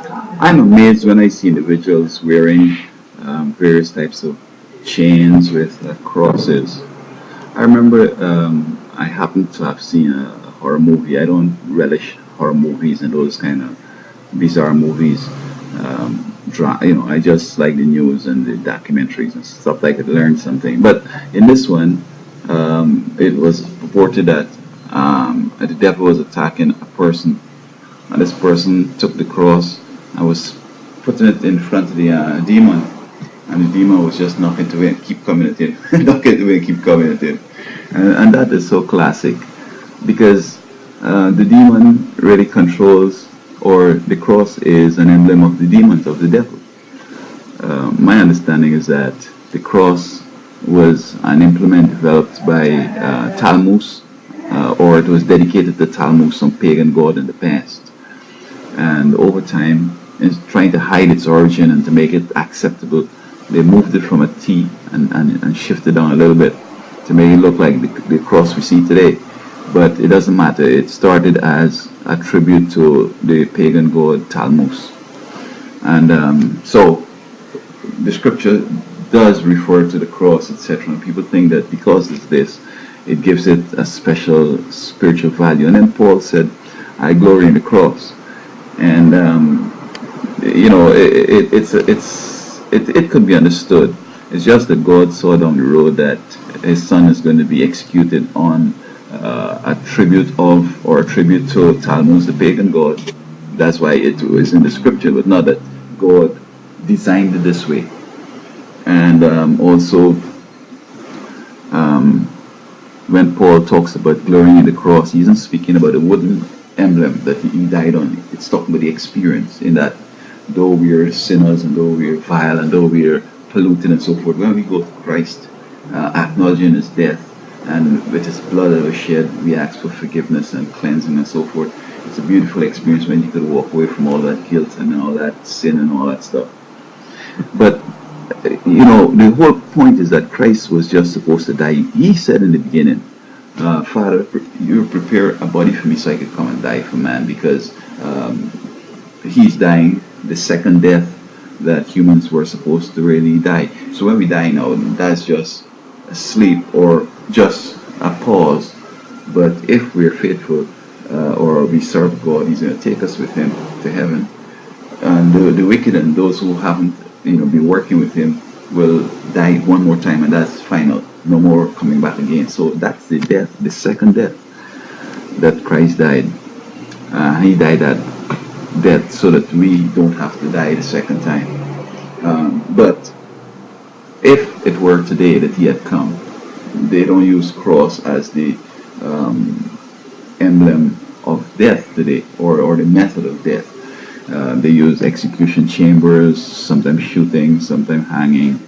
I'm amazed when I see individuals wearing various types of chains with crosses. I remember I happened to have seen a horror movie. I don't relish horror movies and those kind of bizarre movies. I just like the news and the documentaries and stuff like that to learn something. But in this one, it was reported that the devil was attacking a person, and this person took the cross and was putting it in front of the demon, and the demon was just knocking to it, keep coming at him, knocking to it, keep coming at him, and that is so classic because the demon really controls, or the cross is an emblem of the demons of the devil. My understanding is that the cross was an implement developed by Talmuz, or it was dedicated to Talmuz, some pagan god in the past. And over time, in trying to hide its origin and to make it acceptable, they moved it from a T and shifted down a little bit to make it look like the cross we see today. But it doesn't matter. It started as a tribute to the pagan god Talmuz. And so the scripture does refer to the cross, etc. And people think that because it's this, it gives it a special spiritual value. And then Paul said, I glory in the cross. And, it could be understood. It's just that God saw down the road that his son is going to be executed on a tribute of, or a tribute to Talmuz, the pagan god. That's why it was in the scripture, but not that God designed it this way. And also, when Paul talks about glorying in the cross, he isn't speaking about a wooden emblem that he died on. It's talking about the experience, in that though we are sinners and though we are vile and though we are polluted and so forth, when we go to Christ, acknowledging his death, and with his blood that was shed, we ask for forgiveness and cleansing and so forth. It's a beautiful experience when you could walk away from all that guilt and all that sin and all that stuff. But the whole point is that Christ was just supposed to die. He said in the beginning, Father, you prepare a body for me so I could come and die for man, because he's dying the second death that humans were supposed to really die. So when we die now, that's just a sleep or just a pause. But if we're faithful, or we serve God, he's going to take us with him to heaven. And the wicked and those who haven't been working with him will die one more time, and that's final. No more coming back again. So that's the death, the second death that Christ died. He died that death so that we don't have to die the second time. But if it were today that he had come, they don't use cross as the emblem of death today, or the method of death. They use execution chambers, sometimes shooting, sometimes hanging.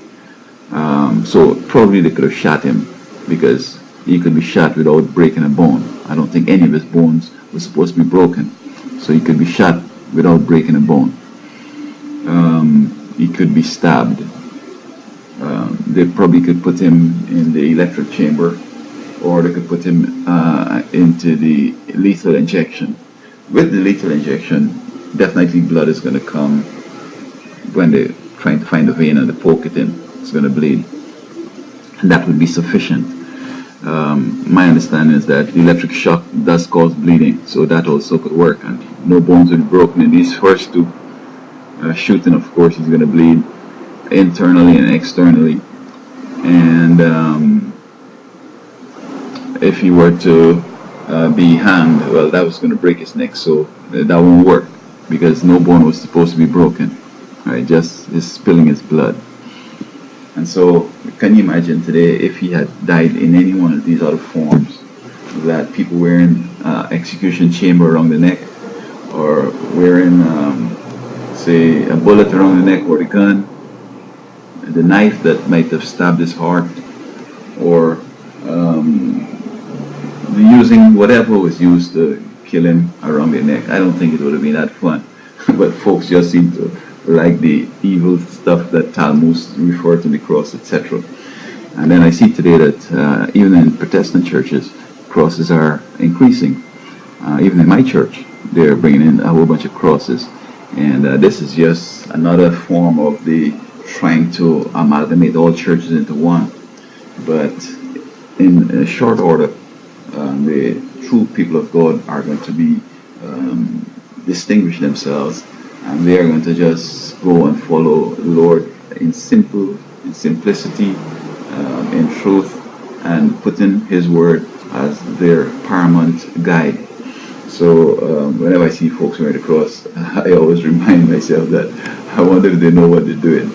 So probably they could have shot him, because he could be shot without breaking a bone. I don't think any of his bones were supposed to be broken. So he could be shot without breaking a bone. He could be stabbed. They probably could put him in the electric chamber, or they could put him into the lethal injection. With the lethal injection, definitely blood is going to come when they're trying to find a vein and they poke it in. It's going to bleed. And that would be sufficient. My understanding is that the electric shock does cause bleeding, so that also could work. And no bones will be broken in these first two. Shooting, of course, is going to bleed internally and externally. And if he were to be hanged, well, that was going to break his neck, so that won't work, because no bone was supposed to be broken, right? Just is spilling his blood. And so, can you imagine today if he had died in any one of these other forms, that people wearing execution chamber around the neck, or wearing, say, a bullet around the neck, or the gun, the knife that might have stabbed his heart, or using whatever was used to kill him around their neck. I don't think it would have been that fun. But folks just seem to like the evil stuff that Talmuz referred to the cross, etc. And then I see today that even in Protestant churches, crosses are increasing. Even in my church, they're bringing in a whole bunch of crosses. And this is just another form of the trying to amalgamate all churches into one. But in short order, the true people of God are going to be distinguish themselves, and they are going to just go and follow the Lord in simplicity, in truth, and putting His word as their paramount guide. So whenever I see folks wearing the cross, I always remind myself that I wonder if they know what they're doing.